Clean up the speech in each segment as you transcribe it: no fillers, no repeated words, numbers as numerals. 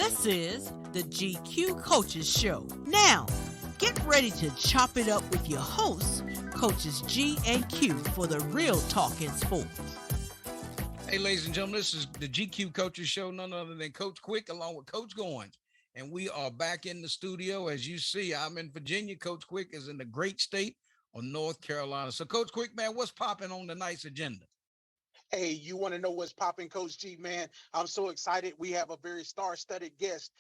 This is the GQ Coaches Show. Now, get ready to chop it up with your hosts, Coaches G and Q, for the real talk in sports. Hey, ladies and gentlemen, this is the GQ Coaches Show, none other than Coach Quick along with Coach Goins. And we are back in the studio. As you see, I'm in Virginia. Coach Quick is in the great state of North Carolina. So, Coach Quick, man, what's popping on tonight's agenda? Hey, you want to know what's popping, Coach G, man? I'm so excited. We have a very star-studded guest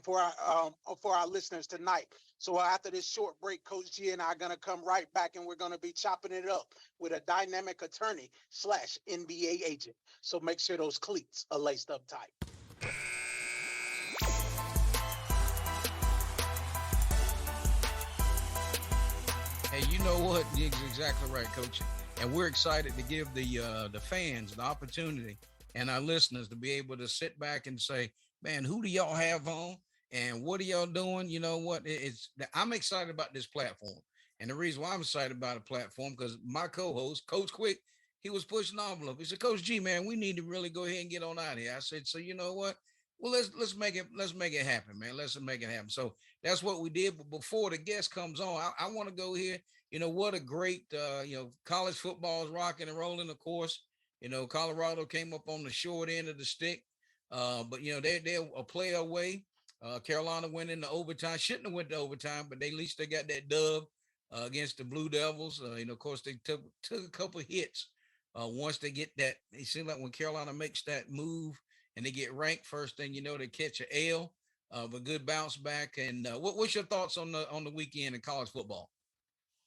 for our listeners tonight. So after this short break, Coach G and I are going to come right back, and we're going to be chopping it up with a dynamic attorney / NBA agent. So make sure those cleats are laced up tight. Hey, you know what? You're exactly right, Coach. And we're excited to give the fans the opportunity and our listeners to be able to sit back and say, man, who do y'all have on and what are y'all doing? You know what? I'm excited about this platform. And the reason why I'm excited about the platform, because my co-host, Coach Quick, he was pushing the envelope. He said, Coach G, man, we need to really go ahead and get on out of here. I said, so you know what? Well, let's make it happen, man. Let's make it happen. So that's what we did. But before the guest comes on, I want to go here. You know, what a great, college football is rocking and rolling, of course. You know, Colorado came up on the short end of the stick. But, you know, they're a play away. Carolina went into overtime. Shouldn't have went to overtime, but at least they got that dub against the Blue Devils. Of course, they took a couple of hits. Once they get that, it seems like when Carolina makes that move and they get ranked, first thing you know, they catch an L, but good bounce back. And what's your thoughts on the weekend in college football?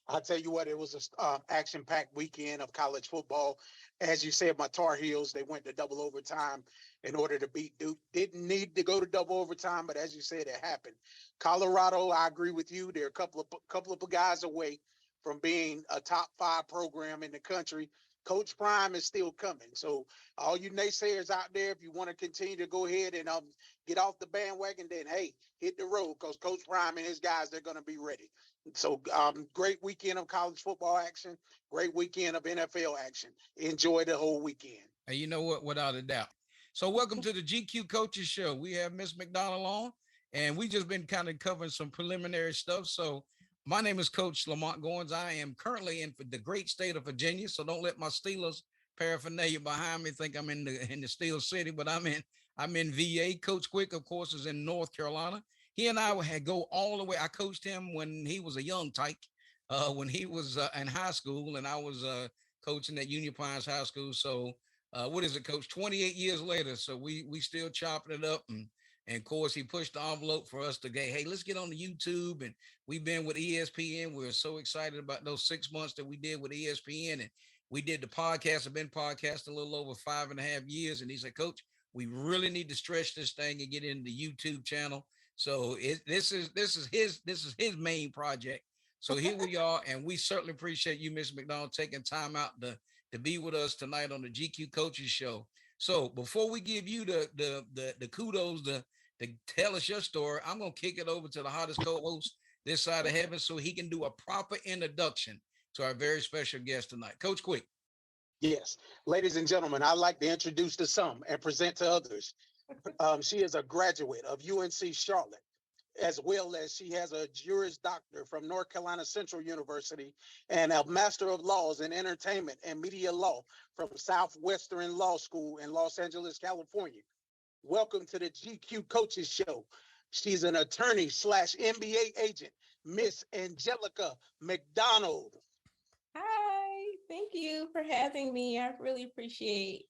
I'll tell you what, it was a action-packed weekend of college football. As you said, my Tar Heels, they went to double overtime in order to beat Duke. Didn't need to go to double overtime, but as you said, it happened. Colorado, I agree with you. They're a couple of guys away from being a top 5 program in the country. Coach Prime is still coming. So all you naysayers out there, if you want to continue to go ahead and get off the bandwagon, then, hey, hit the road, because Coach Prime and his guys, they're going to be ready. So great weekend of college football action, great weekend of NFL action. Enjoy the whole weekend. Hey, you know what? Without a doubt. So welcome to the GQ Coaches Show. We have Miss McDonald on, and we just been kind of covering some preliminary stuff. So my name is Coach Lamont Goins. I am currently in the great state of Virginia. So don't let my Steelers paraphernalia behind me think I'm in the Steel City, but I'm in VA. Coach Quick, of course, is in North Carolina. He and I had go all the way. I coached him when he was a young tyke, when he was in high school, and I was coaching at Union Pines High School. So what is it, Coach? 28 years later, so we still chopping it up, and of course he pushed the envelope for us to go, hey, let's get on the YouTube, and we've been with ESPN. We're so excited about those 6 months that we did with ESPN, and we did the podcast. I've been podcasting a little over 5.5 years, and he said, Coach, we really need to stretch this thing and get into the YouTube channel. So this is his main project. So here we are, and we certainly appreciate you, Miss McDonald, taking time out to be with us tonight on the GQ Coaches Show. So before we give you the kudos to tell us your story, I'm gonna kick it over to the hottest co-host this side of heaven, so he can do a proper introduction to our very special guest tonight, Coach Quick. Yes, ladies and gentlemen, I'd like to introduce to some and present to others. She is a graduate of UNC Charlotte, as well as she has a Juris Doctor from North Carolina Central University and a Master of Laws in Entertainment and Media Law from Southwestern Law School in Los Angeles, California. Welcome to the GQ Coaches Show. She's an attorney / NBA agent, Miss Angelica McDonald. Hi, thank you for having me. I really appreciate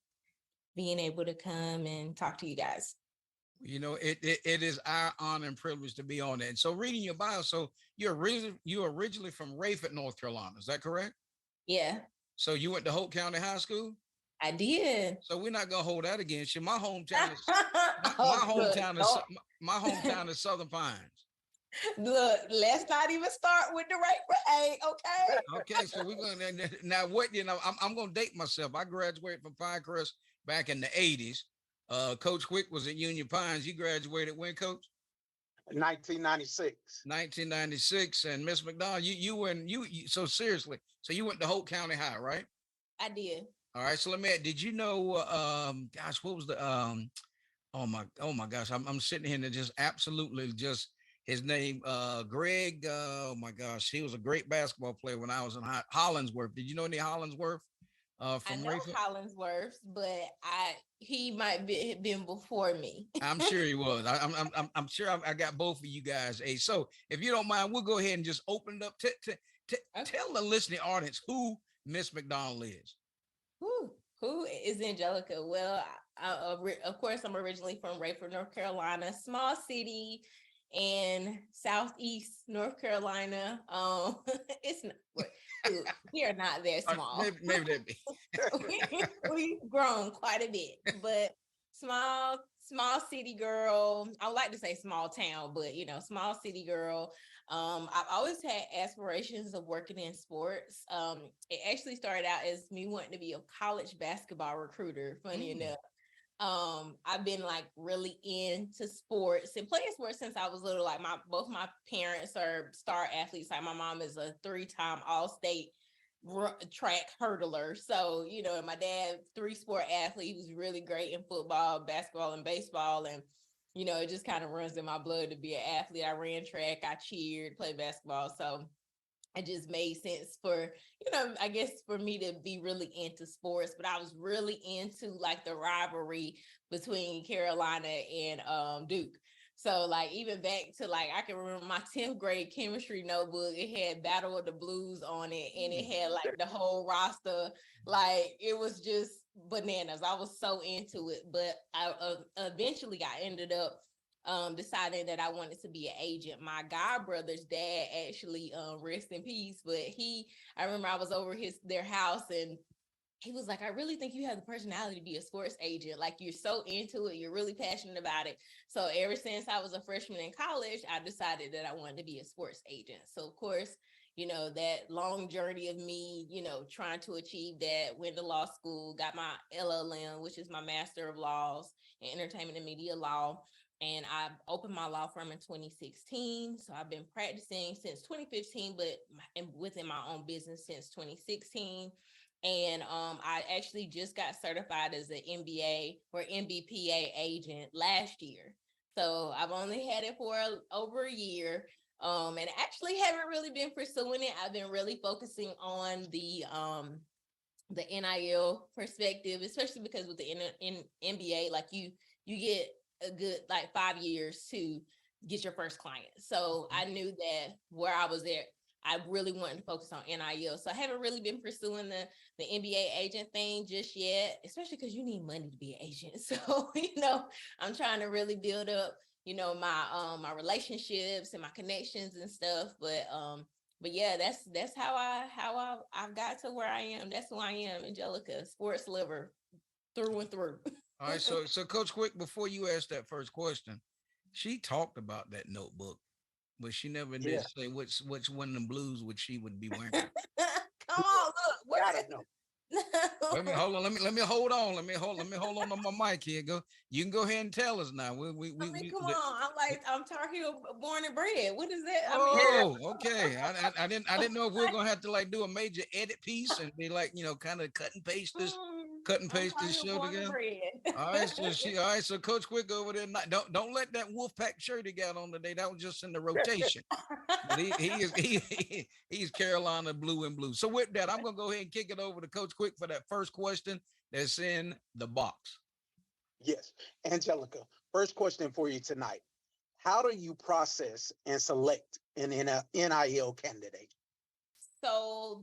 being able to come and talk to you guys. You know, it is our honor and privilege to be on it. And so reading your bio, so you're originally from Rayford, North Carolina. Is that correct? Yeah. So you went to Hope County High School? I did. So we're not gonna hold that against you. My hometown is my hometown is Southern Pines. Look, let's not even start with the right parade, okay? Okay, so we're gonna now what I'm gonna date myself. I graduated from Pinecrest back in the 80s. Coach Quick was at Union Pines. You graduated when, Coach? 1996. 1996. And Miss McDonald, so seriously, so you went to Hope County High, right? I did. All right. So let me ask, did you know, what was the Oh my gosh. I'm sitting here and just absolutely just his name, Greg. Oh my gosh. He was a great basketball player when I was in Hollinsworth. Did you know any Hollinsworth I from know Rayford? Collinsworth, but he might be been before me. I'm sure he was. I'm sure I got both of you guys. Hey, so if you don't mind, we'll go ahead and just open it up. Okay. Tell the listening audience who Miss McDonald is. Who is Angelica? Well, of course, I'm originally from Rayford, North Carolina, small city in southeast North Carolina. It's not, we are not that small. Maybe that be. We've grown quite a bit, but small city girl. I would like to say small town, but small city girl. I've always had aspirations of working in sports. It actually started out as me wanting to be a college basketball recruiter, funny enough. I've been like really into sports and playing sports since I was little. Like both my parents are star athletes. Like my mom is a 3-time all-state track hurdler. So, and my dad, 3-sport athlete. He was really great in football, basketball, and baseball. And, it just kind of runs in my blood to be an athlete. I ran track, I cheered, played basketball. So it just made sense for, I guess for me to be really into sports, but I was really into like the rivalry between Carolina and Duke. So like even back to like I can remember my 10th grade chemistry notebook, it had Battle of the Blues on it and it had like the whole roster. Like it was just bananas. I was so into it, but I eventually I ended up deciding that I wanted to be an agent. My god brother's dad actually rest in peace, but I remember I was over their house and he was like, I really think you have the personality to be a sports agent. Like you're so into it, you're really passionate about it. So ever since I was a freshman in college, I decided that I wanted to be a sports agent. So of course, that long journey of me, trying to achieve that, went to law school, got my LLM, which is my Master of Laws in Entertainment and Media Law. And I opened my law firm in 2016. So I've been practicing since 2015, but within my own business since 2016. And I actually just got certified as an MBA or MBPA agent last year. So I've only had it for over a year. And actually haven't really been pursuing it. I've been really focusing on the NIL perspective, especially because with the MBA, like you get a good like 5 years to get your first client. So I knew that where I was at, I really wanted to focus on NIL. So I haven't really been pursuing the NBA agent thing just yet, especially because you need money to be an agent. So, I'm trying to really build up, my relationships and my connections and stuff. But yeah, that's how I've got to where I am. That's who I am, Angelica, sports liver through and through. All right. So Coach Quick, before you ask that first question, she talked about that notebook, but she never did Yeah, say which one of them blues would she would be wearing. Come on, look, I where don't know. Let me hold on. Let me hold on. Let me hold on to my mic here. Go. You can go ahead and tell us now. Come on. I'm Tar Heel born and bred. What is that? I mean, Yeah, Oh, okay. I didn't know if we were gonna have to like do a major edit piece and be like kind of cut and I'm paste Tar this Heel show born and together. bred. All right, so Coach Quick over there. Don't let that Wolfpack shirt he got on today. That was just in the rotation. But he's Carolina blue and blue. So with that, I'm gonna go ahead and kick it over to Coach Quick for that first question that's in the box. yes. Angelica, first question for you tonight. How do you process and select an NIL candidate? So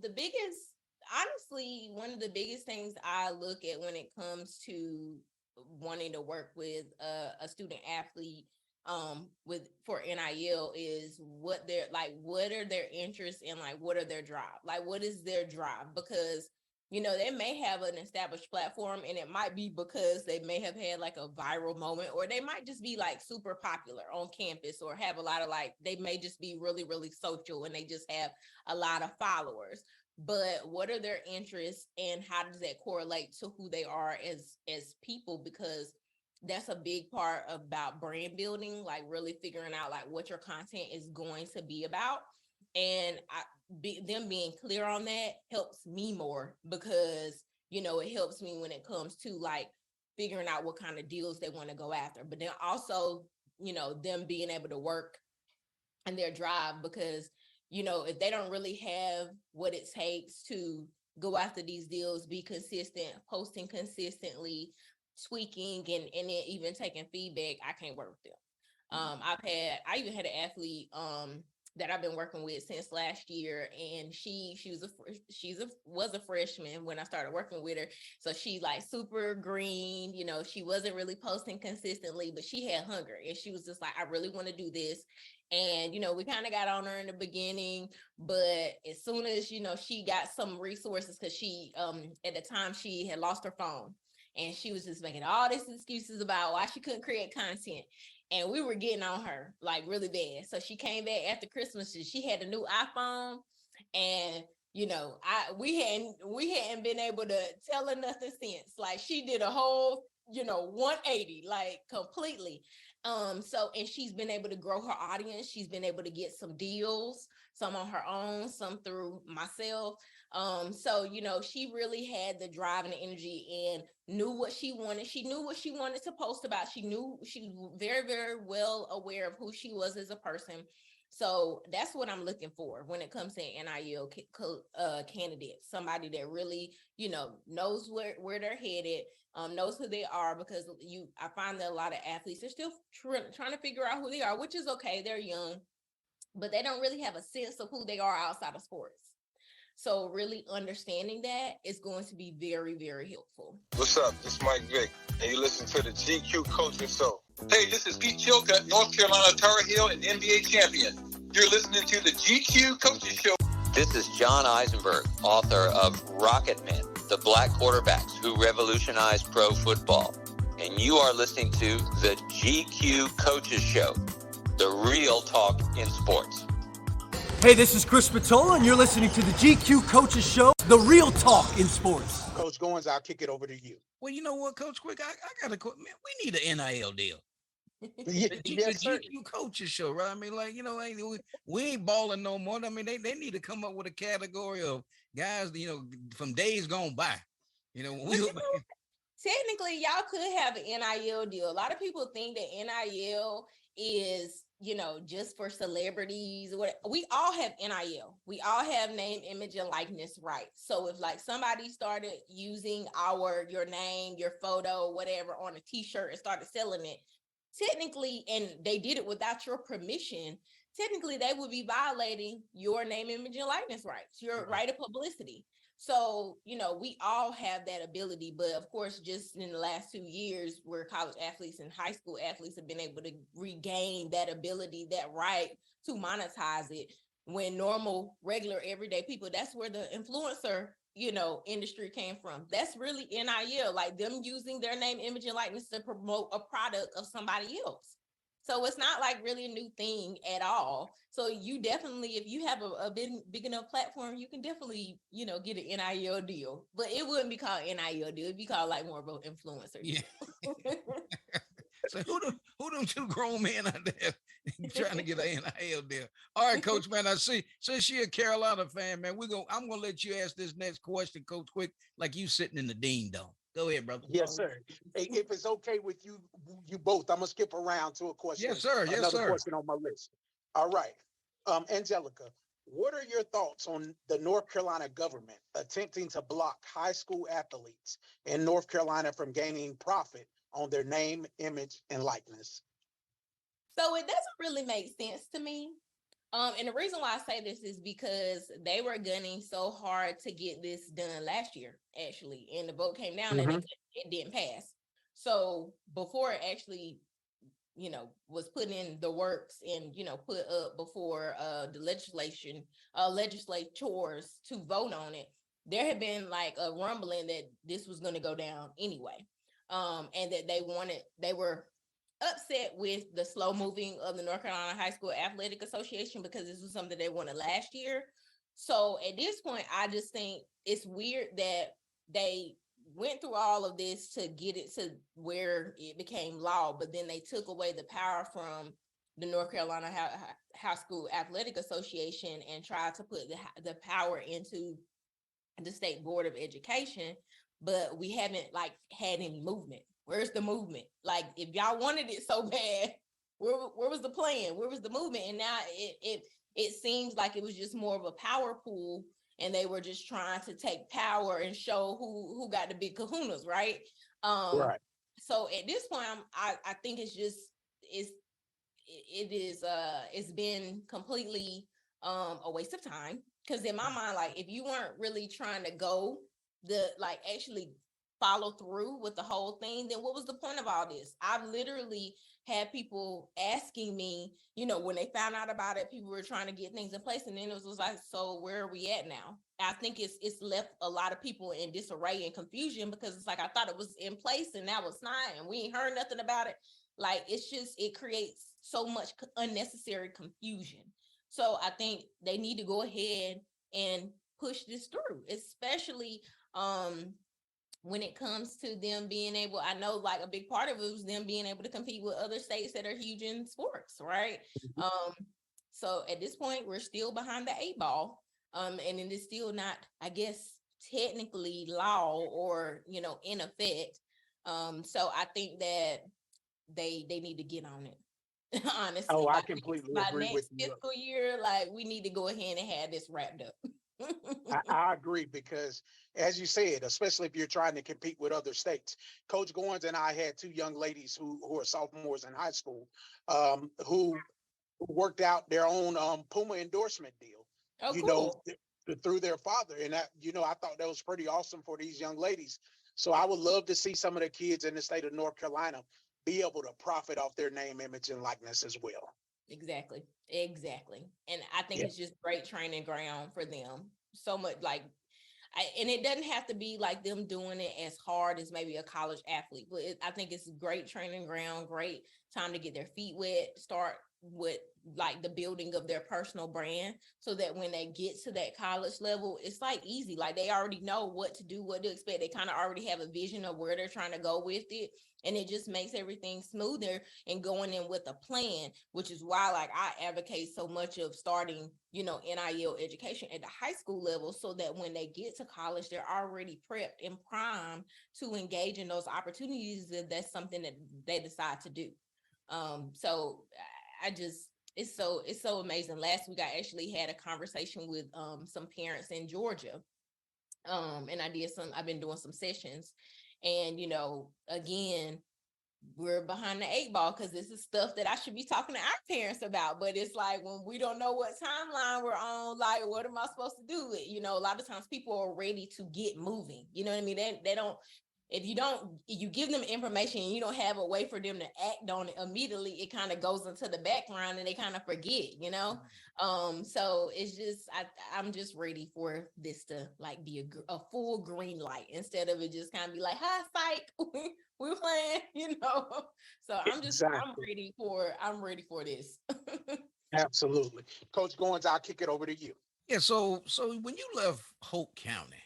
honestly, one of the biggest things I look at when it comes to wanting to work with a student athlete for NIL is what are their interests and like what are their drive? Like what is their drive? Because they may have an established platform and it might be because they may have had like a viral moment, or they might just be like super popular on campus, or have a lot of they may just be really, really social and they just have a lot of followers. But what are their interests and how does that correlate to who they are as people? Because that's a big part about brand building, like really figuring out like what your content is going to be about. And them being clear on that helps me more because, it helps me when it comes to like figuring out what kind of deals they want to go after. But then also, them being able to work and their drive, because, if they don't really have what it takes to go after these deals, be consistent, posting consistently, tweaking, and then even taking feedback, I can't work with them. I even had an athlete that I've been working with since last year, and she was a freshman when I started working with her. So she's like super green, she wasn't really posting consistently, but she had hunger, and she was just like, I really want to do this. And we kind of got on her in the beginning, but as soon as she got some resources, because she at the time she had lost her phone, and she was just making all these excuses about why she couldn't create content. And we were getting on her like really bad. So she came back after Christmas, and she had a new iPhone, and we hadn't been able to tell her nothing since. Like, she did a whole 180, like, completely. And she's been able to grow her audience. She's been able to get some deals, some on her own, some through myself. So she really had the drive and the energy, and knew what she wanted. She knew what she wanted to post about. She was very, very well aware of who she was as a person. So that's what I'm looking for when it comes to NIL candidates. Somebody that really, knows where they're headed, knows who they are, because I find that a lot of athletes are still trying to figure out who they are, which is okay. They're young, but they don't really have a sense of who they are outside of sports. So really understanding that is going to be very, very helpful. What's up? It's Mike Vick, and you listen to the GQ Coaching Show. Hey, this is Pete Chilcutt, North Carolina Tar Heel and NBA champion. You're listening to the GQ Coaching Show. This is John Eisenberg, author of Rocket Men, the Black Quarterbacks Who Revolutionized Pro Football. And you are listening to the GQ Coaches Show, the real talk in sports. Hey, this is Chris Spatola, and you're listening to the GQ Coaches Show, the real talk in sports. Coach Goins, I'll kick it over to you. Well, you know what, Coach Quick, I got to quit. Man, we need an NIL deal. Yes, The sir. GQ Coaches Show, right? I mean, like, we ain't balling no more. I mean, they need to come up with a category of guys, from days gone by. Technically, y'all could have an NIL deal. A lot of people think that NIL is, just for celebrities. We all have NIL. We all have name, image, and likeness rights. So if like somebody started using your name, your photo, whatever on a t-shirt and started selling it, technically, and they did it without your permission, technically they would be violating your name, image, and likeness rights, your right of publicity. So, we all have that ability, but of course, just in the last 2 years, where college athletes and high school athletes have been able to regain that ability, that right to monetize it, when normal, regular, everyday people, that's where the influencer, industry came from. That's really NIL, like them using their name, image, and likeness to promote a product of somebody else. So it's not like really a new thing at all. So you definitely, if you have a big enough platform, you can definitely, get an NIL deal. But it wouldn't be called NIL deal. It'd be called like more of an influencer deal. Yeah. So who them two grown men out there trying to get an NIL deal? All right, Coach, man, I see. Since she a Carolina fan, man, I'm gonna let you ask this next question, Coach Quick, like you sitting in the Dean Dome. Go ahead, brother. Yes, sir. Hey, if it's okay with you both, I'm gonna skip around to a question. Yes, sir. Yes, another sir. question on my list. All right. Angelica, what are your thoughts on the North Carolina government attempting to block high school athletes in North Carolina from gaining profit on their name, image, and likeness? So it doesn't really make sense to me. And the reason why I say this is because they were gunning so hard to get this done last year, actually, and the vote came down and it didn't pass. So before it actually, was put in the works and, put up before the legislators to vote on it, there had been like a rumbling that this was going to go down anyway. And that they were upset with the slow moving of the North Carolina High School Athletic Association, because this was something they wanted last year. So at this point, I just think it's weird that they went through all of this to get it to where it became law, but then they took away the power from the North Carolina High School Athletic Association and tried to put the power into the State Board of Education, but we haven't had any movement. Where's the movement? Like, if y'all wanted it so bad, where was the plan? Where was the movement? And now it seems like it was just more of a power pool, and they were just trying to take power and show who got the big kahunas, right? Right. So at this point, I think it's been completely a waste of time, because in my mind, like, if you weren't really trying to go actually follow through with the whole thing, then what was the point of all this? I've literally had people asking me, when they found out about it, people were trying to get things in place, and then it was like, so where are we at now? I think it's left a lot of people in disarray and confusion, because it's like, I thought it was in place and now it's not, and we ain't heard nothing about it. Like, it creates so much unnecessary confusion. So I think they need to go ahead and push this through, especially when it comes to them being able, I know like a big part of it was them being able to compete with other states that are huge in sports, right? So at this point, we're still behind the 8 ball. And it is still not, I guess, technically law or, in effect. So I think that they need to get on it. Honestly. Oh, I completely by agree with next you. fiscal year, like, we need to go ahead and have this wrapped up. I agree, because as you said, especially if you're trying to compete with other states, Coach Goins and I had 2 young ladies who are sophomores in high school, who worked out their own Puma endorsement deal, Oh, cool. through their father. And that, I thought that was pretty awesome for these young ladies. So I would love to see some of the kids in the state of North Carolina be able to profit off their name, image, and likeness as well. Exactly. And I think Yeah. it's just great training ground for them. So much, like, and it doesn't have to be like them doing it as hard as maybe a college athlete, but I think it's great training ground, great time to get their feet wet, start with like the building of their personal brand, so that when they get to that college level, it's like easy. Like, they already know what to do, what to expect. They kind of already have a vision of where they're trying to go with it. And it just makes everything smoother and going in with a plan, which is why, like, I advocate so much of starting, NIL education at the high school level, so that when they get to college, they're already prepped and primed to engage in those opportunities if that's something that they decide to do. So it's so amazing. Last week, I actually had a conversation with some parents in Georgia. And I've been doing some sessions, and, again, we're behind the 8 ball, because this is stuff that I should be talking to our parents about. But it's like, when we don't know what timeline we're on, like, what am I supposed to do? A lot of times people are ready to get moving. You know what I mean? They don't. If you give them information and you don't have a way for them to act on it immediately, it kind of goes into the background and they kind of forget, So it's just, I'm just ready for this to like be a full green light, instead of it just kind of be like, hi, psych, we're playing, So Exactly. I'm ready for this. Absolutely. Coach Goins, I'll kick it over to you. Yeah. So when you left Hope County,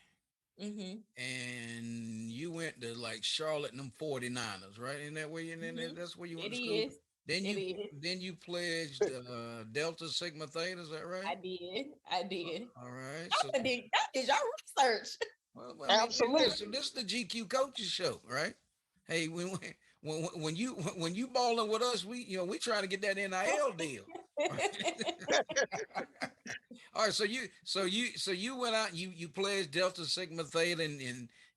Mm-hmm. and you went to like Charlotte and them 49ers, right? Isn't that where you that's where you went It to school? is. Then you pledged Delta Sigma Theta, is that right? I did. All right. I did your research. Well, Absolutely. listen, this is the GQ Coaches Show, right? Hey, when you balling with us, we trying to get that NIL deal. All right, so you went out, you pledged Delta Sigma Theta,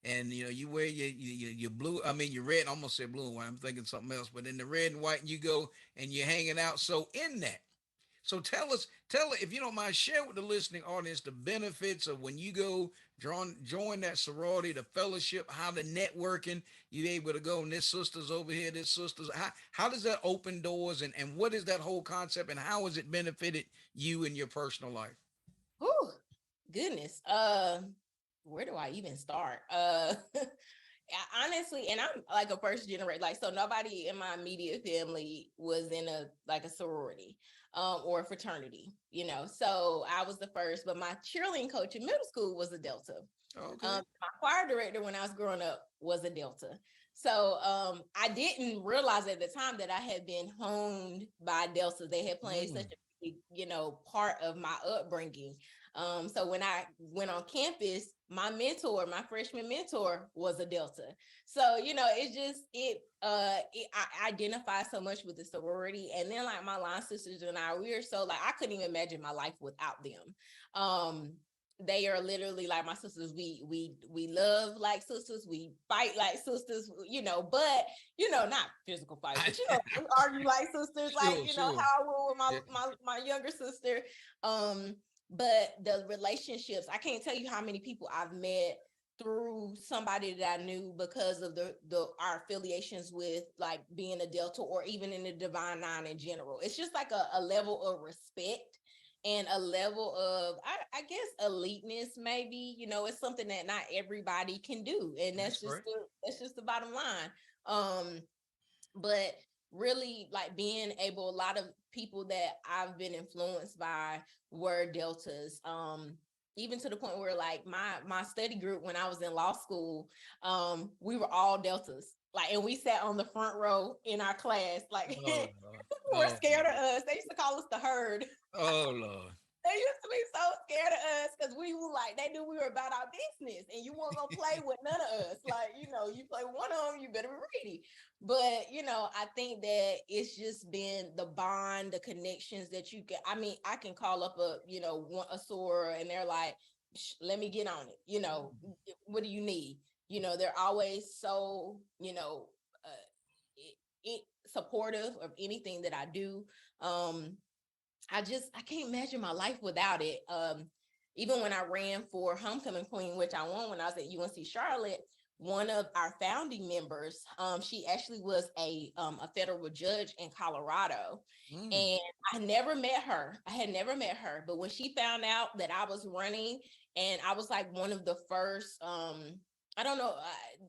and you wear your blue, I mean your red, I almost said blue and white, I'm thinking something else, but in the red and white, you go and you're hanging out. So in that, so tell if you don't mind, share with the listening audience the benefits of when you go join that sorority, the fellowship, how the networking, you able to go, and this sister's over here, this sister's, how does that open doors, and what is that whole concept, and how has it benefited you in your personal life? Oh, goodness. Where do I even start? Honestly, and I'm like a first generation, like, so nobody in my immediate family was in a sorority or a fraternity, so I was the first. But my cheerleading coach in middle school was a Delta. Okay. My choir director when I was growing up was a Delta. So I didn't realize at the time that I had been honed by Delta. They had played such a big, part of my upbringing. So when I went on campus, my freshman mentor was a Delta. So, I identify so much with the sorority. And then like my line sisters and I, we are so like, I couldn't even imagine my life without them. They are literally like my sisters. We love like sisters. We fight like sisters, but not physical fight, but we argue like sisters, like Sure. how I will with my younger sister. But the relationships, I can't tell you how many people I've met through somebody that I knew because of our affiliations with like being a Delta or even in the Divine Nine in general. It's just like a level of respect and a level of, I guess, eliteness, maybe. It's something that not everybody can do. And that's just the bottom line. But really like being able, a lot of people that I've been influenced by were Deltas. Even to the point where like my study group when I was in law school, we were all Deltas. Like, and we sat on the front row in our class. Like, people were scared of us. They used to call us the herd. Oh Lord. They used to be so scared of us because we were like, they knew we were about our business and you weren't gonna play with none of us. Like, you play with one of them, you better be ready. But, I think that it's just been the bond, the connections that you can. I mean, I can call up a soror and they're like, let me get on it. What do you need? They're always so, supportive of anything that I do. I can't imagine my life without it. Even when I ran for homecoming queen, which I won when I was at UNC Charlotte, one of our founding members, she actually was a federal judge in Colorado. And I never met her. I had never met her, but when she found out that I was running and I was like one of the first, I don't know.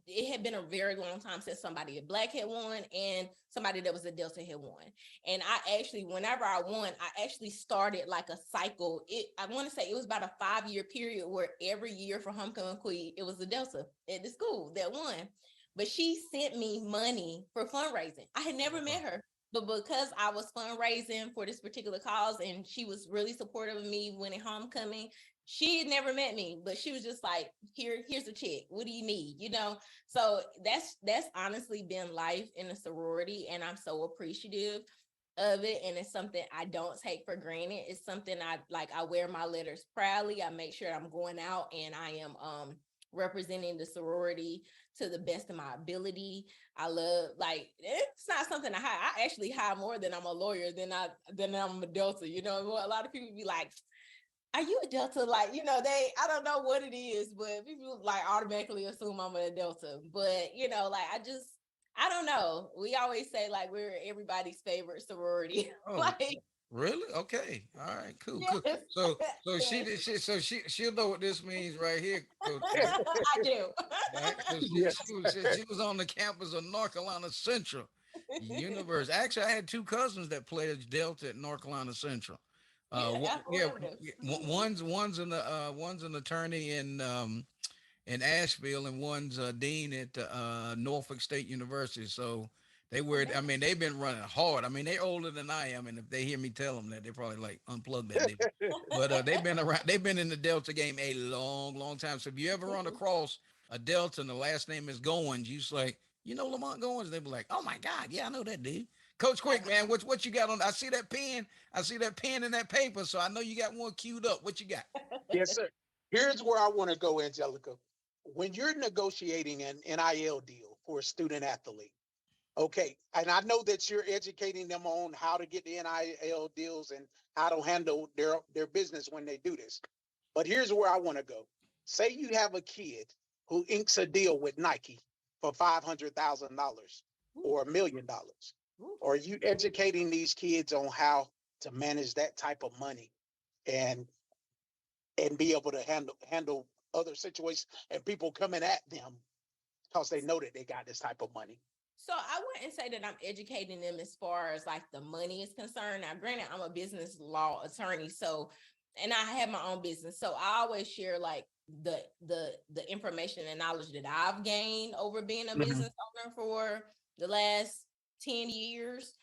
It had been a very long time since somebody a Black had won and somebody that was a Delta had won. And I actually, whenever I won, I actually started like a cycle. I want to say it was about a 5-year period where every year for homecoming queen, it was a Delta at the school that won. But she sent me money for fundraising. I had never met her, but because I was fundraising for this particular cause and she was really supportive of me winning homecoming, she had never met me, but she was just like, here's a check. What do you need? So that's honestly been life in a sorority. And I'm so appreciative of it. And it's something I don't take for granted. It's something I wear my letters proudly. I make sure I'm going out and I am representing the sorority to the best of my ability. I love, like, it's not something I hide. I actually hide more than I'm a lawyer than I'm a Delta. A lot of people be like, are you a Delta? Like, I don't know what it is, but people like automatically assume I'm a Delta. But, I don't know. We always say like we're everybody's favorite sorority. Oh, Like, really? Okay. All right. Cool. yes. So she'll know what this means right here, Coach. I do. Right? She was on the campus of North Carolina Central University. Actually, I had two cousins that played as Delta at North Carolina Central. One's an attorney in Asheville, and one's a dean at Norfolk State University. So they've been running hard. I mean, they're older than I am, and if they hear me tell them that, they probably like unplug that. But they've been around. They've been in the Delta game a long, long time. So if you ever run across a Delta and the last name is Goins, you just like, Lamont Goins. They be like, oh my God, yeah, I know that dude. Coach Quick, man, what you got on? I see that pen in that paper, so I know you got one queued up. What you got? Yes, sir. Here's where I want to go, Angelica. When you're negotiating an NIL deal for a student athlete, okay, and I know that you're educating them on how to get the NIL deals and how to handle their business when they do this. But here's where I want to go. Say you have a kid who inks a deal with Nike for $500,000 or $1 million. Are you educating these kids on how to manage that type of money and be able to handle other situations and people coming at them because they know that they got this type of money? So I wouldn't say that I'm educating them as far as like the money is concerned. Now, granted, I'm a business law attorney, and I have my own business. So I always share like the information and knowledge that I've gained over being a business owner for the last 10 years.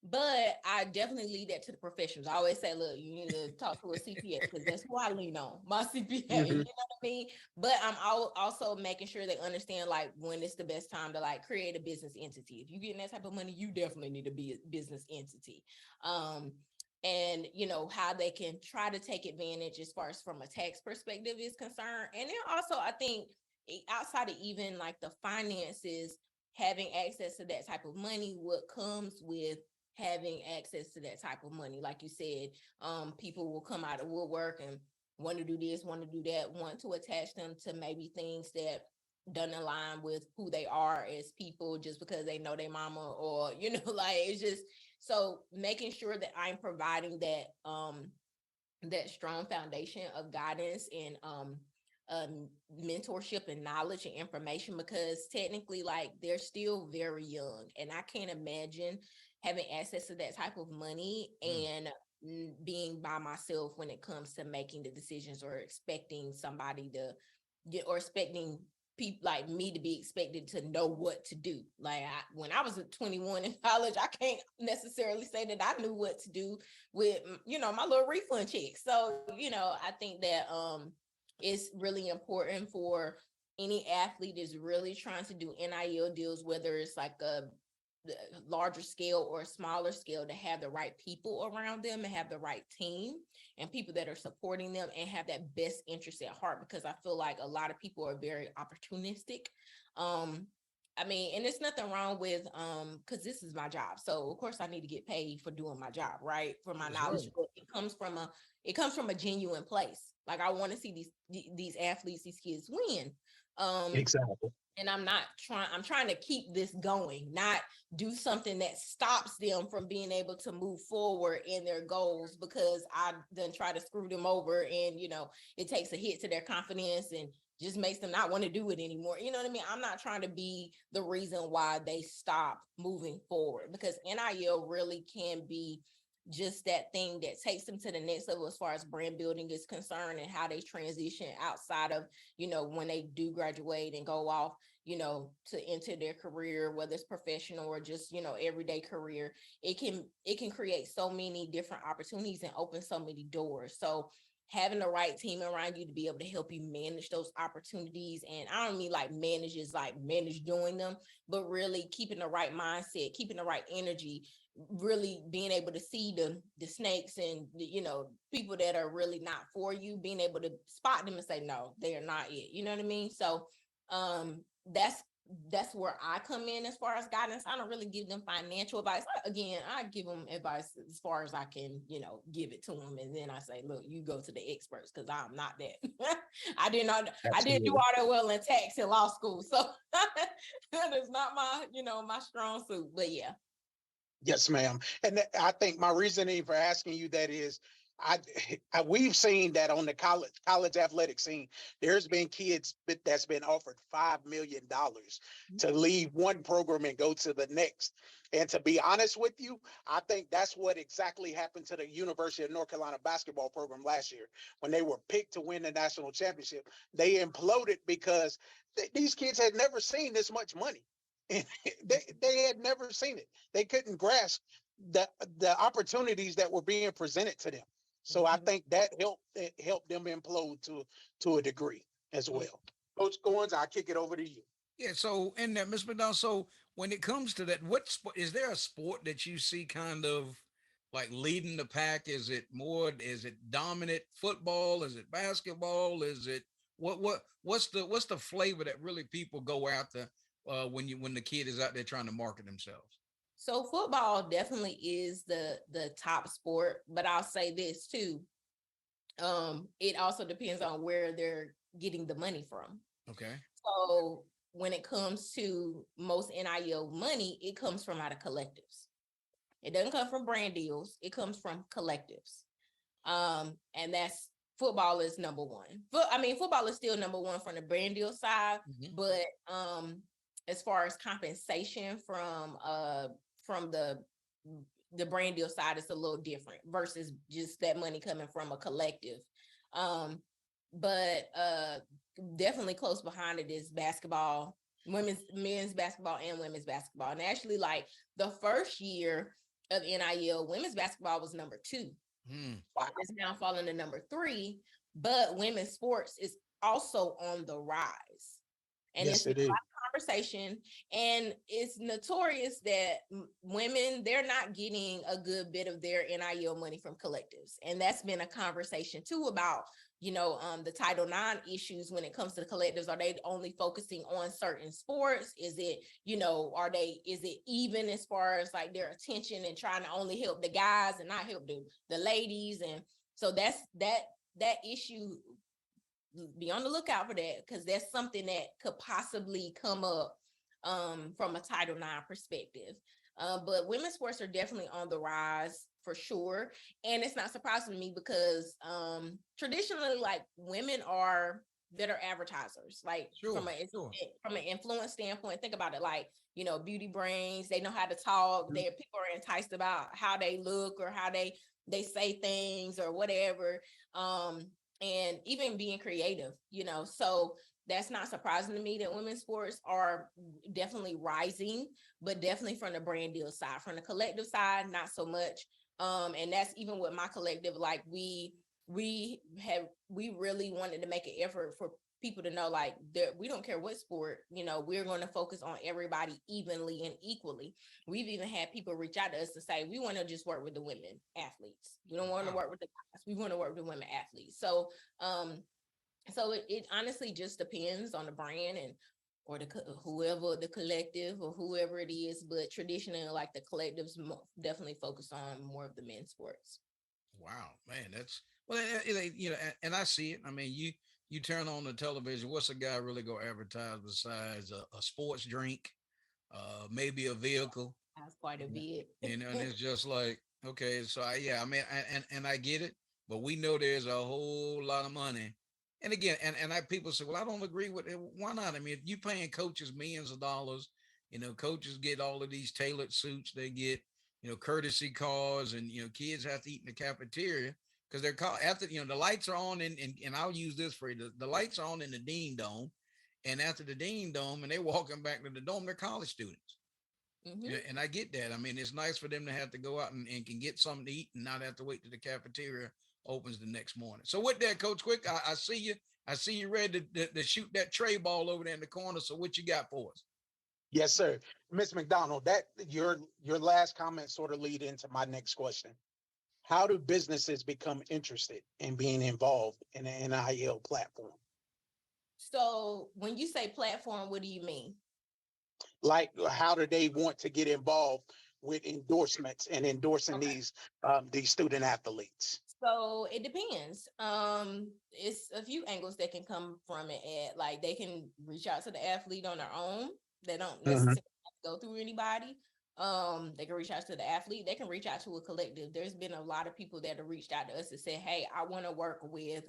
But I definitely leave that to the professionals. I always say, look, you need to talk to a CPA because that's who I lean on, my CPA. You know what I mean? But I'm also making sure they understand like when it's the best time to like create a business entity. If you're getting that type of money, you definitely need to be a business entity. And you know how they can try to take advantage as far as from a tax perspective is concerned. And then also I think outside of even like the finances, having access to that type of money, what comes with having access to that type of money. Like you said, people will come out of woodwork and want to do this, want to do that, want to attach them to maybe things that doesn't align with who they are as people just because they know their mama or, you know, like it's just so making sure that I'm providing that strong foundation of guidance and mentorship and knowledge and information because technically like they're still very young and I can't imagine having access to that type of money and being by myself when it comes to making the decisions or expecting somebody to get or expecting people like me to be expected to know what to do. Like when I was 21 in college, I can't necessarily say that I knew what to do with, you know, my little refund check. So, you know, I think that it's really important for any athlete is really trying to do NIL deals, whether it's like a larger scale or a smaller scale, to have the right people around them and have the right team and people that are supporting them and have that best interest at heart, because I feel like a lot of people are very opportunistic. I mean, and there's nothing wrong with because this is my job, so of course I need to get paid for doing my job, right? For my knowledge. But it comes from a genuine place. Like I want to see these athletes, these kids win. Exactly. And I'm trying to keep this going, not do something that stops them from being able to move forward in their goals because I then try to screw them over and, you know, it takes a hit to their confidence and just makes them not want to do it anymore. You know what I mean? I'm not trying to be the reason why they stop moving forward because NIL really can be just that thing that takes them to the next level as far as brand building is concerned and how they transition outside of, you know, when they do graduate and go off, you know, to enter their career, whether it's professional or just, you know, everyday career. It can create so many different opportunities and open so many doors. So having the right team around you to be able to help you manage those opportunities. And I don't mean like manage doing them, but really keeping the right mindset, keeping the right energy, really being able to see the snakes and you know, people that are really not for you, being able to spot them and say, no, they are not it. You know what I mean? So that's where I come in as far as guidance. I don't really give them financial advice. Again, I give them advice as far as I can, you know, give it to them. And then I say, look, you go to the experts because I'm not that. I didn't do all that well in tax in law school. So that is not my, you know, my strong suit. But yeah. Yes, ma'am. And I think my reasoning for asking you that is we've seen that on the college athletic scene, there's been kids that's been offered $5 million to leave one program and go to the next. And to be honest with you, I think that's what exactly happened to the University of North Carolina basketball program last year when they were picked to win the national championship. They imploded because these kids had never seen this much money. And they had never seen it. They couldn't grasp the opportunities that were being presented to them. So I think that helped them implode to a degree as well. Coach Goins, I'll kick it over to you. Yeah. So, and that, Ms. McDonald, so when it comes to that, what sport is there a sport that you see kind of like leading the pack? Is it dominant football? Is it basketball? Is it what's the flavor that really people go after when the kid is out there trying to market themselves? So football definitely is the top sport, but I'll say this too. It also depends on where they're getting the money from. Okay. So when it comes to most NIL money, it comes from out of collectives. It doesn't come from brand deals. It comes from collectives. And that's football is number one. Football is still number one from the brand deal side, but as far as compensation from the brand deal side, it's a little different versus just that money coming from a collective. But definitely close behind it is basketball, men's basketball and women's basketball. And actually, like the first year of NIL. Women's basketball was number 2. Wow. It's now falling to number 3, but women's sports is also on the rise. And Yes, it's a it is. lot of conversation, and it's notorious that women, they're not getting a good bit of their NIL money from collectives. And that's been a conversation too about, the Title IX issues when it comes to the collectives. Are they only focusing on certain sports? Is it, is it even as far as like their attention and trying to only help the guys and not help the ladies? And so that's that issue. Be on the lookout for that, because that's something that could possibly come up from a Title IX perspective. But women's sports are definitely on the rise for sure. And it's not surprising to me because traditionally, like, women are better advertisers, like from an influence standpoint. Think about it, like, beauty brands, they know how to talk. People are enticed about how they look or how they say things or whatever. And even being creative, so that's not surprising to me that women's sports are definitely rising, but definitely from the brand deal side. From the collective side, not so much. And that's even with my collective, like we really wanted to make an effort for people to know, like, that we don't care what sport, we're going to focus on everybody evenly and equally. We've even had people reach out to us to say, we want to just work with the women athletes. We don't want to work with the guys. We want to work with women athletes. So, it honestly just depends on the brand or whoever the collective or whoever it is. But traditionally, like, the collectives definitely focus on more of the men's sports. Wow, man, that's and I see it. I mean, you turn on the television, what's a guy really gonna advertise besides a sports drink, maybe a vehicle? That's quite a bit. And it's just like, okay, so I mean, and I get it, but we know there's a whole lot of money. And again, people say, well, I don't agree with it. Why not? I mean, if you paying coaches millions of dollars, coaches get all of these tailored suits, they get, courtesy cars, and, kids have to eat in the cafeteria because they're called after, the lights are on, and I'll use this phrase, the lights are on in the Dean Dome. And after the Dean Dome and they're walking back to the dome, they're college students. Mm-hmm. And I get that. I mean, it's nice for them to have to go out and can get something to eat and not have to wait till the cafeteria opens the next morning. So with that, Coach Quick, I see you. I see you ready to shoot that tray ball over there in the corner. So what you got for us? Yes, sir. Ms. McDonald, that your last comment sort of lead into my next question. How do businesses become interested in being involved in an NIL platform? So when you say platform, what do you mean? Like, how do they want to get involved with endorsements and endorsing these student athletes? So it depends. It's a few angles that can come from it. Like, they can reach out to the athlete on their own. They don't necessarily have to go through anybody. They can reach out to the athlete. They can reach out to a collective. There's been a lot of people that have reached out to us and said, hey, I want to work with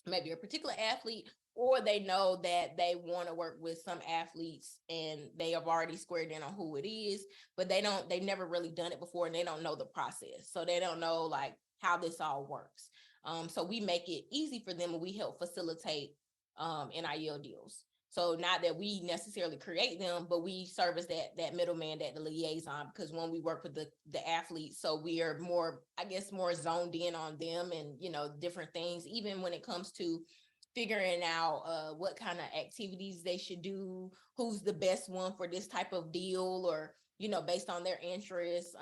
maybe a particular athlete, or they know that they want to work with some athletes and they have already squared in on who it is, but they've never really done it before and they don't know the process. So they don't know, like, how this all works. So we make it easy for them, and we help facilitate NIL deals. So not that we necessarily create them, but we serve as that middleman, that the liaison, because when we work with the athletes, so we are more, I guess, more zoned in on them and, different things, even when it comes to figuring out what kind of activities they should do, who's the best one for this type of deal, or, based on their interests.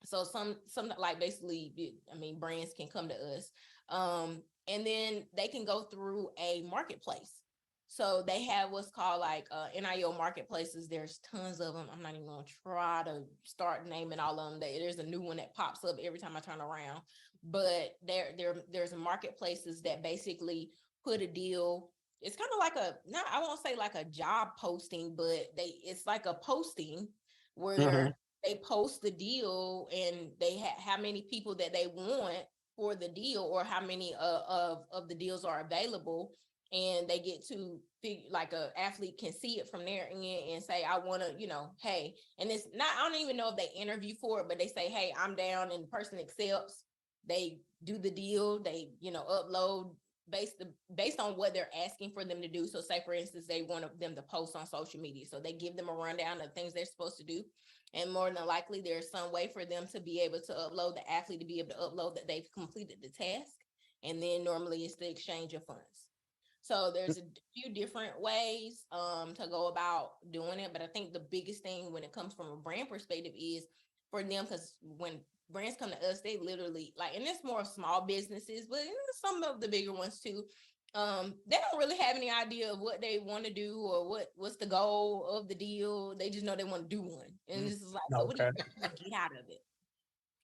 So some like, basically, I mean, brands can come to us, and then they can go through a marketplace. So they have what's called like NIL marketplaces. There's tons of them. I'm not even going to try to start naming all of them. There's a new one that pops up every time I turn around. But there's marketplaces that basically put a deal. It's kind of like I won't say like a job posting, but it's like a posting where they post the deal, and they how many people that they want for the deal, or how many of the deals are available. And they get to figure, like, a athlete can see it from their end and say, I want to, hey, and it's not, I don't even know if they interview for it, but they say, hey, I'm down, and the person accepts. They do the deal. They, upload based on what they're asking for them to do. So say, for instance, they want them to post on social media. So they give them a rundown of things they're supposed to do. And more than likely, there's some way for them to be able to upload, the athlete to be able to upload that they've completed the task. And then normally it's the exchange of funds. So there's a few different ways to go about doing it. But I think the biggest thing when it comes from a brand perspective is for them, because when brands come to us, they literally like, and it's more of small businesses, but some of the bigger ones too. They don't really have any idea of what they want to do or what's the goal of the deal. They just know they want to do one. And this is like, so what do you get out of it?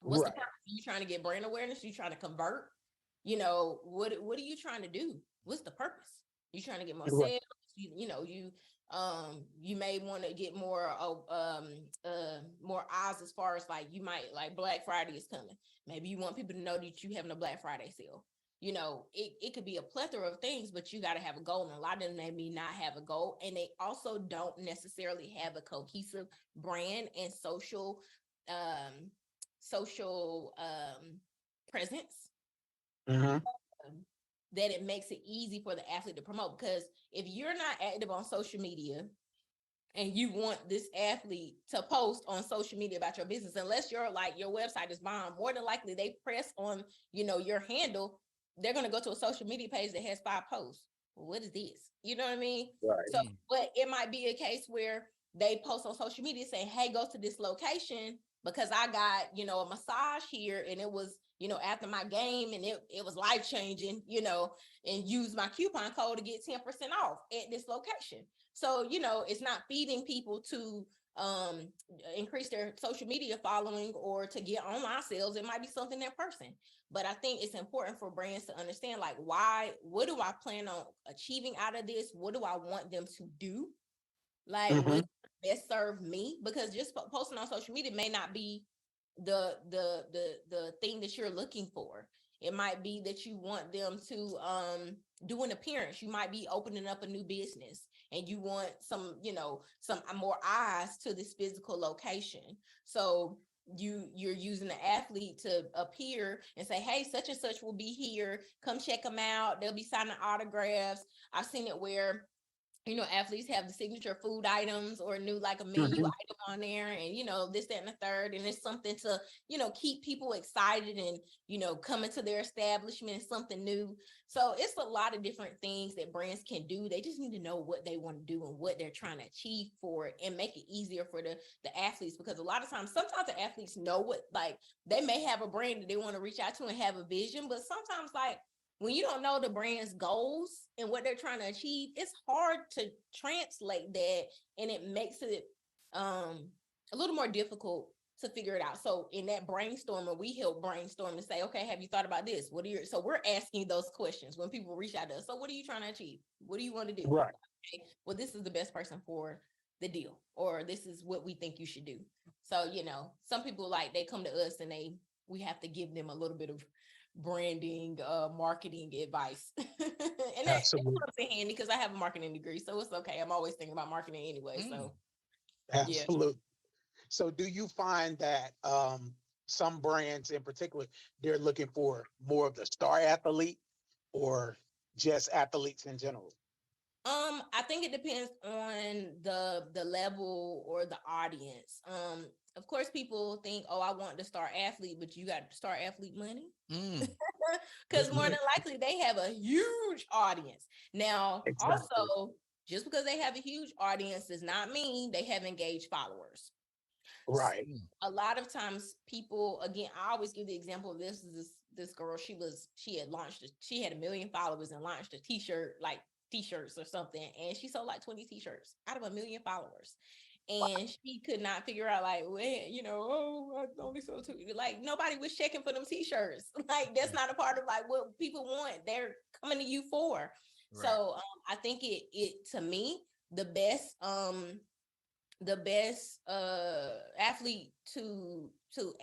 What's the purpose? Are you trying to get brand awareness? Are you trying to convert? What are you trying to do? What's the purpose? You trying to get more sales? You may want to get more more eyes as far as like, you might like Black Friday is coming. Maybe you want people to know that you having a Black Friday sale. It could be a plethora of things, but you got to have a goal. And a lot of them may not have a goal, and they also don't necessarily have a cohesive brand and social presence. That it makes it easy for the athlete to promote. Because if you're not active on social media and you want this athlete to post on social media about your business, unless your website is bomb, more than likely they press on, your handle, they're going to go to a social media page that has 5 posts. What is this? You know what I mean? Right. So, but it might be a case where they post on social media saying, hey, go to this location because I got, a massage here, and it was, after my game, and it was life-changing, and use my coupon code to get 10% off at this location. So, it's not feeding people to increase their social media following or to get online sales. It might be something in person. But I think it's important for brands to understand, like, what do I plan on achieving out of this? What do I want them to do? Like, what best serve me? Because just posting on social media may not be the thing that you're looking for. It might be that you want them to do an appearance. You might be opening up a new business and you want some more eyes to this physical location. So you're using the athlete to appear and say, hey, such and such will be here. Come check them out. They'll be signing autographs. I've seen it where athletes have the signature food items or new, like a menu item on there, and, this, that, and the third. And it's something to, keep people excited and, coming to their establishment, something new. So it's a lot of different things that brands can do. They just need to know what they want to do and what they're trying to achieve for it, and make it easier for the athletes. Because a lot of times, sometimes the athletes know what, like, they may have a brand that they want to reach out to and have a vision, but sometimes, like, when you don't know the brand's goals and what they're trying to achieve, it's hard to translate that, and it makes it a little more difficult to figure it out. So in that brainstorming, we help brainstorm and say, okay, have you thought about this? So we're asking those questions when people reach out to us. So what are you trying to achieve? What do you want to do? Right. Okay, well, this is the best person for the deal, or this is what we think you should do. So, some people, like, they come to us and we have to give them a little bit of branding, marketing advice. And that comes in handy because I have a marketing degree, so it's okay. I'm always thinking about marketing anyway. So absolutely. Yeah. So do you find that some brands in particular, they're looking for more of the star athlete or just athletes in general? I think it depends on the level or the audience. Of course, people think, oh, I want the star athlete, but you got star athlete money. Because more than likely they have a huge audience. Now, also, just because they have a huge audience does not mean they have engaged followers. Right. So, a lot of times people, again, I always give the example of this girl. She had 1 million followers and launched a t-shirts or something, and she sold like 20 t-shirts out of 1 million followers. And she could not figure out, like, when, I only sold 2. Like, nobody was checking for them t-shirts. Like, that's not a part of, like, what people want. They're coming to you for. Right. So I think it to me, the best athlete to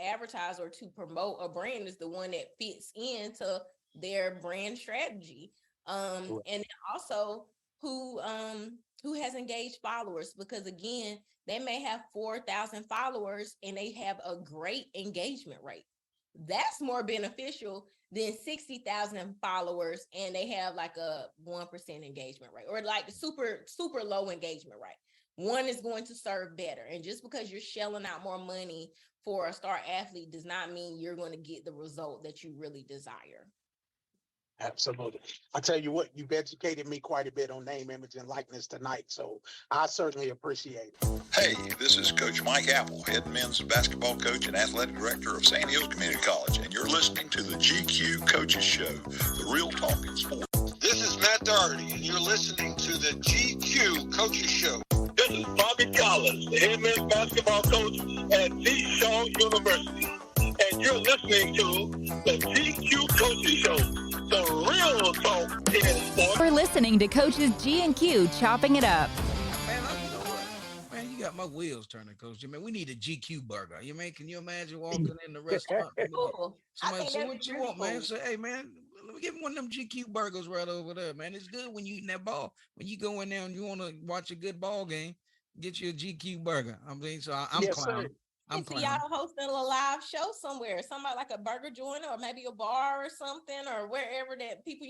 advertise or to promote a brand is the one that fits into their brand strategy. And also who has engaged followers, because again, they may have 4,000 followers and they have a great engagement rate. That's more beneficial than 60,000 followers and they have like a 1% engagement rate, or like the super, super low engagement rate. one is going to serve better. And just because you're shelling out more money for a star athlete does not mean you're going to get the result that you really desire. Absolutely. I tell you what, you've educated me quite a bit on name, image, and likeness tonight. So I certainly appreciate it. Hey, this is Coach Mike Apple, head men's basketball coach and athletic director of Sand Hills Community College, and you're listening to the GQ Coaches Show, the real talk in sports. This is Matt Doherty, and you're listening to the GQ Coaches Show. This is Bobby Collins, the head men's basketball coach at T. Shaw University, and you're listening to the GQ Coaches Show, the real talk in sports. We're listening to Coaches G and Q chopping it up. Man, you know what? Man, you got my wheels turning, Coach. Man, we need a GQ burger. You mean, can you imagine walking in the restaurant? Cool. Somebody say, what you want, man? Say, hey, man, let me get one of them GQ burgers right over there, man. It's good when you eating that ball. When you go in there and you want to watch a good ball game, get you a GQ burger. I'm saying, so I'm Yes, clowning. sir. I'm See y'all hosting a live show somewhere, somebody like a burger joint or maybe a bar or something, or wherever that people,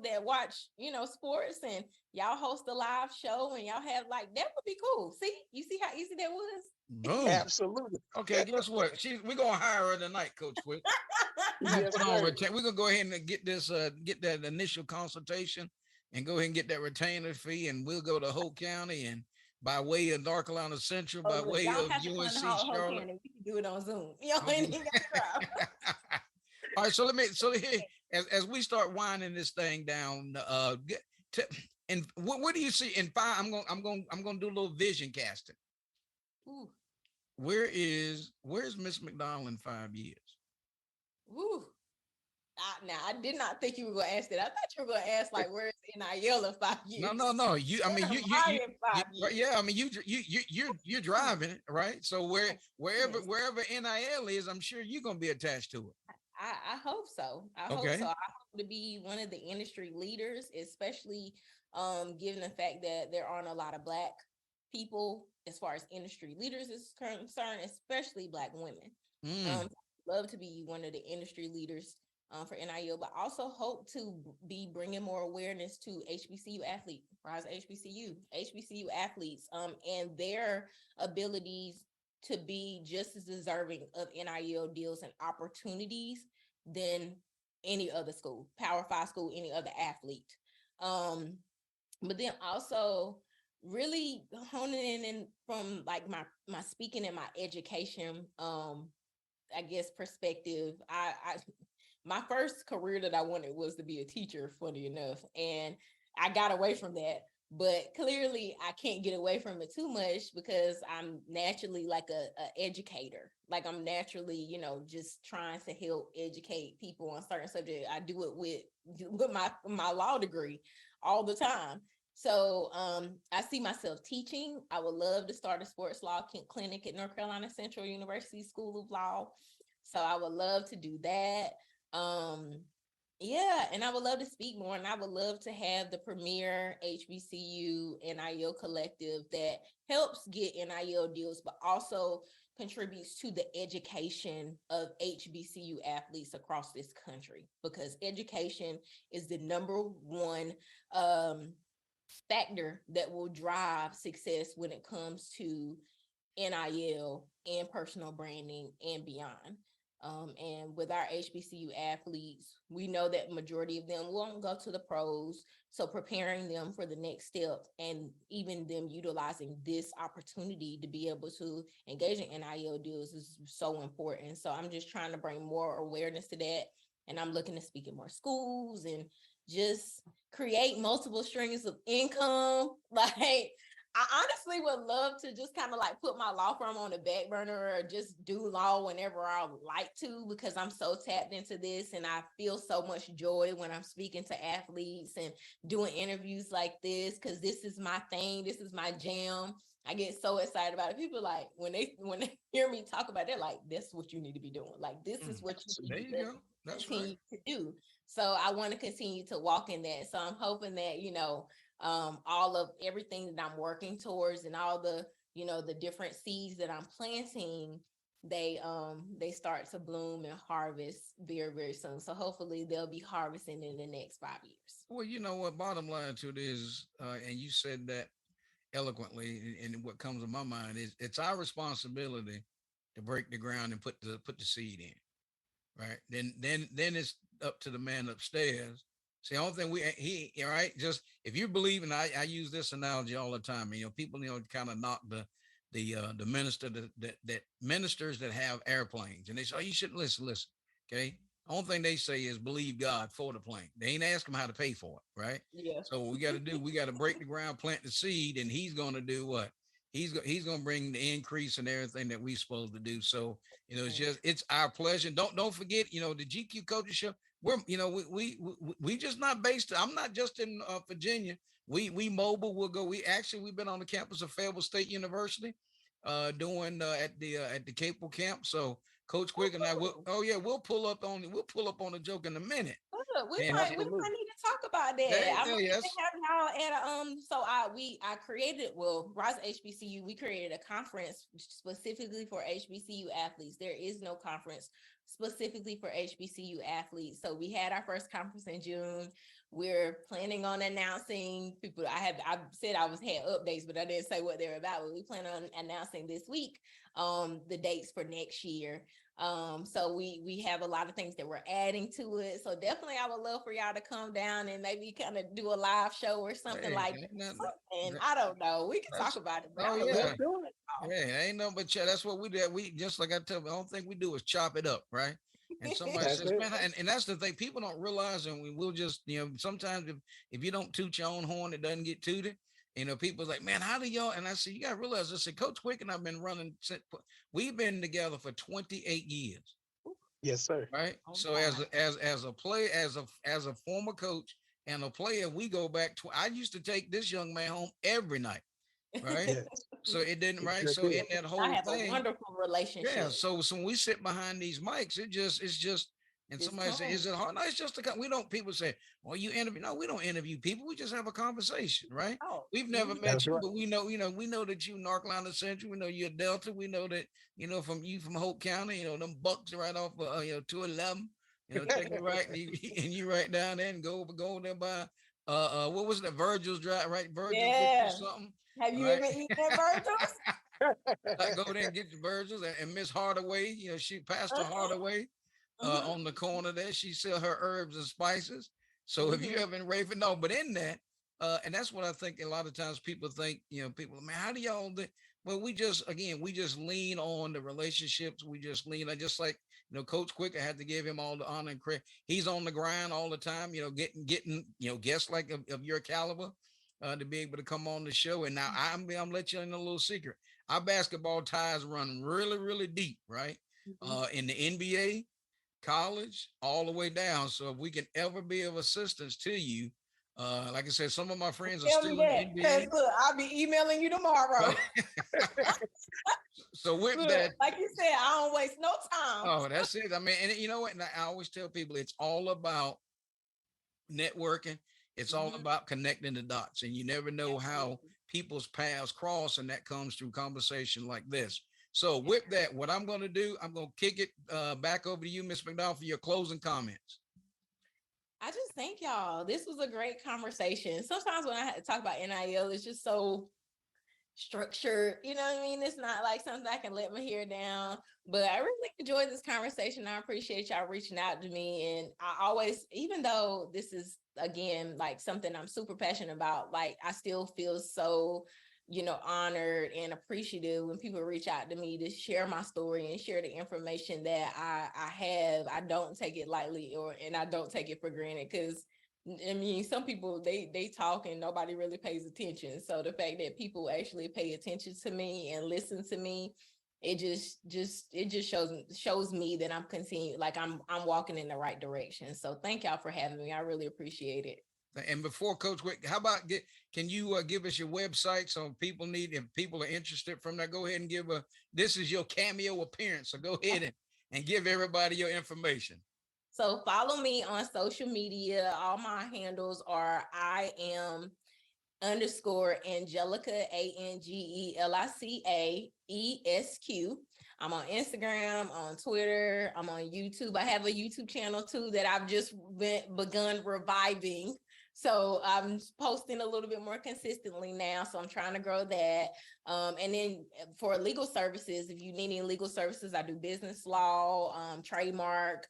that watch, sports, and y'all host a live show and y'all have that would be cool. See, you see how easy that was? Boom. Absolutely. Okay, guess what? We're gonna hire her tonight, Coach Quick. Yes, We're sir. gonna go ahead and get this, get that initial consultation, and go ahead and get that retainer fee, and we'll go to Hope County and by way of North Carolina Central, by way y'all of have to UNC find Hope Charlotte. County. We can do it on Zoom. Y'all ain't got to try. All right, so here, as we start winding this thing down, and what do you see in 5? I'm gonna do a little vision casting. Ooh. Where's Miss McDonald in 5 years? Ooh. Now I did not think you were going to ask that. I thought you were going to ask where's NIL in 5 years? No. You yeah. I mean, you're driving it, right? So wherever NIL is, I'm sure you're going to be attached to it. I hope so. I hope so. I hope to be one of the industry leaders, especially given the fact that there aren't a lot of Black people as far as industry leaders is concerned, especially Black women. Love to be one of the industry leaders for NIL, but also hope to be bringing more awareness to HBCU athletes, HBCU athletes, and their abilities to be just as deserving of NIL deals and opportunities than any other school, Power 5 school, any other athlete. But then also really honing in from my speaking and my education, I guess perspective. My first career that I wanted was to be a teacher, funny enough, and I got away from that. But clearly, I can't get away from it too much because I'm naturally like a educator. Like I'm naturally, just trying to help educate people on certain subjects. I do it with my law degree all the time. So I see myself teaching. I would love to start a sports law clinic at North Carolina Central University School of Law. So I would love to do that. And I would love to speak more, and I would love to have the premier HBCU NIL collective that helps get NIL deals, but also contributes to the education of HBCU athletes across this country, because education is the number one factor that will drive success when it comes to NIL and personal branding and beyond. And with our HBCU athletes, we know that majority of them won't go to the pros. So preparing them for the next step and even them utilizing this opportunity to be able to engage in NIL deals is so important. So I'm just trying to bring more awareness to that. And I'm looking to speak in more schools and just create multiple streams of income. I honestly would love to just kind of put my law firm on the back burner or just do law whenever I would like to, because I'm so tapped into this and I feel so much joy when I'm speaking to athletes and doing interviews like this, because this is my thing. This is my jam. I get so excited about it. People when they hear me talk about it, they're like, that's what you need to be doing. This is what you need to continue to do. So I want to continue to walk in that. So I'm hoping that, all of everything that I'm working towards and all the, the different seeds that I'm planting, they start to bloom and harvest very, very soon. So hopefully they'll be harvesting in the next 5 years. Well, you know what, bottom line to it is, and you said that eloquently, and what comes to my mind is it's our responsibility to break the ground and put the seed in, right? Then it's up to the man upstairs. See, the only thing all right, just if you believe, and I use this analogy all the time, people kind of knock the minister that ministers that have airplanes, and they say, oh, you shouldn't listen, okay. Only thing they say is believe God for the plane. They ain't ask him how to pay for it, right? Yeah. So what we got to break the ground, plant the seed, and he's going to do what? He's going to bring the increase and everything that we're supposed to do. So, it's our pleasure. Don't forget, the GQ Coaches Show. We're, we just not based. I'm not just in Virginia. We mobile. We've been on the campus of Fayetteville State University, doing at the Capel camp. So Coach Quick and I we'll pull up on a joke in a minute. We might need to talk about that. I'm yes. have y'all at so I created Rise HBCU, we created a conference specifically for HBCU athletes. There is no conference specifically for HBCU athletes. So we had our first conference in June. We're planning on announcing people. I said I had updates, but I didn't say what they're about. But we plan on announcing this week the dates for next year. So we have a lot of things that we're adding to it. So definitely I would love for y'all to come down and maybe kind of do a live show or something like that. And I don't know. We can talk about it. Ain't no but that's what we did. We just like I tell you, the only thing we do is chop it up, right? And somebody says, man, and that's the thing, people don't realize, and we'll just, sometimes if you don't toot your own horn, it doesn't get tooted. People's like, man, how do y'all? And I said, you got to realize, I said, Coach Quick and I've been we've been together for 28 years. Yes, sir. Right. So as a player, as a former coach and a player, we go back to, I used to take this young man home every night. Right. Yes. So it didn't, right. So in that whole I have thing, a wonderful relationship. Yeah. So when we sit behind these mics, it's just, and somebody says, is it hard? No, it's just people say, well, you interview. No, we don't interview people. We just have a conversation, right? Oh, we've never met you, but we know that you North Carolina Central. We know you're Delta. We know that, from Hope County, them Bucks right off, 211, take it right. And you right down there and go there by, what was that? Virgil's Drive, right? Virgil's yeah. something. Have you ever eaten at Virgil's? I go there and get the Virgil's and Miss Hardaway, she Pastor Hardaway. On the corner there, she sell her herbs and spices. So if you ever in Raven, no, but in that, and that's what I think a lot of times people think, people, man, how do y'all do? Well, we just lean on the relationships. We just lean. I just like, Coach Quick, I had to give him all the honor and credit. He's on the grind all the time, getting, guests like of your caliber to be able to come on the show. And now I'm let you in a little secret. Our basketball ties run really, really deep, right? In the NBA, college, all the way down. So if we can ever be of assistance to you, like I said, some of my friends are still in the NBA. Look, I'll be emailing you tomorrow. So with that, like you said, I don't waste no time. Oh, that's it. I mean, and you know what? And I always tell people it's all about networking. It's all about connecting the dots, and you never know how people's paths cross, and that comes through conversation like this. So with that, what I'm going to do, I'm going to kick it back over to you, Ms. McDonald, for your closing comments. I just thank y'all. This was a great conversation. Sometimes when I talk about NIL, it's just so structured. You know what I mean? It's not like something I can let my hair down. But I really enjoyed this conversation. I appreciate y'all reaching out to me. And I always, even though this is, again, like something I'm super passionate about, like I still feel so honored and appreciative when people reach out to me to share my story and share the information that I have. I don't take it lightly and I don't take it for granted, because I mean, some people they talk and nobody really pays attention. So the fact that people actually pay attention to me and listen to me, it just shows me that I'm continuing, like I'm walking in the right direction. So thank y'all for having me. I really appreciate it. And before Coach Quick, how about can you give us your website so if people are interested from that, go ahead and this is your cameo appearance. So go ahead and give everybody your information. So follow me on social media. All my handles are I am _Angelica, ANGELICAESQ. I'm on Instagram, on Twitter, I'm on YouTube. I have a YouTube channel too that I've just begun reviving. So I'm posting a little bit more consistently now. So I'm trying to grow that. And then for legal services, if you need any legal services, I do business law, trademark,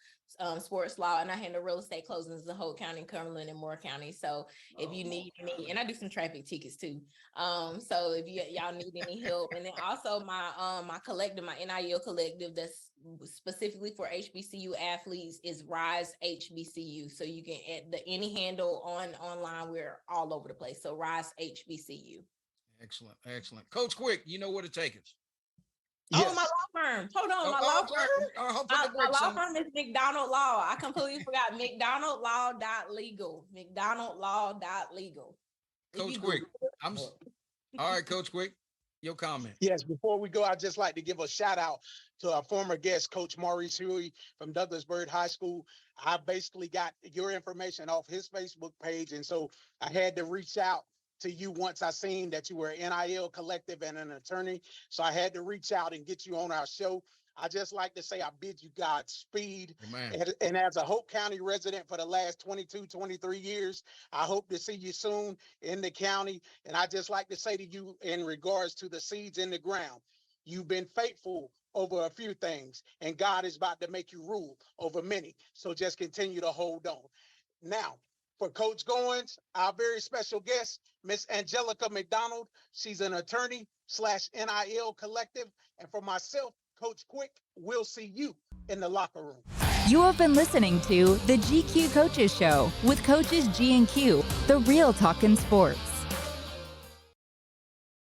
sports law, and I handle real estate closings in Holt County, Cumberland, and Moore County. So if you need any, and I do some traffic tickets too. So if y'all need any help, and then also my collective, my NIL collective that's specifically for HBCU athletes is Rise HBCU. So you can add any handle online. We're all over the place. So Rise HBCU. Excellent. Coach Quick, you know where to take us. Yes. Oh, my law firm. Hold on, my law firm. My law firm is McDonald Law. I completely forgot. McDonaldLaw.legal. McDonaldLaw.legal. Coach Quick, all right, Coach Quick, your comment. Yes, before we go, I'd just like to give a shout out to our former guest, Coach Maurice Huey from Douglasburg High School. I basically got your information off his Facebook page, and so I had to reach out to you once I seen that you were an NIL collective and an attorney. So I had to reach out and get you on our show. I just like to say I bid you Godspeed. And as a Hope County resident for the last 22, 23 years, I hope to see you soon in the county. And I just like to say to you in regards to the seeds in the ground, you've been faithful over a few things, and God is about to make you rule over many. So just continue to hold on. Now, for Coach Goins, our very special guest, Miss Angelica McDonald. She's an attorney / NIL collective. And for myself, Coach Quick, we'll see you in the locker room. You have been listening to the GQ Coaches Show with Coaches G and Q, the real talk in sports.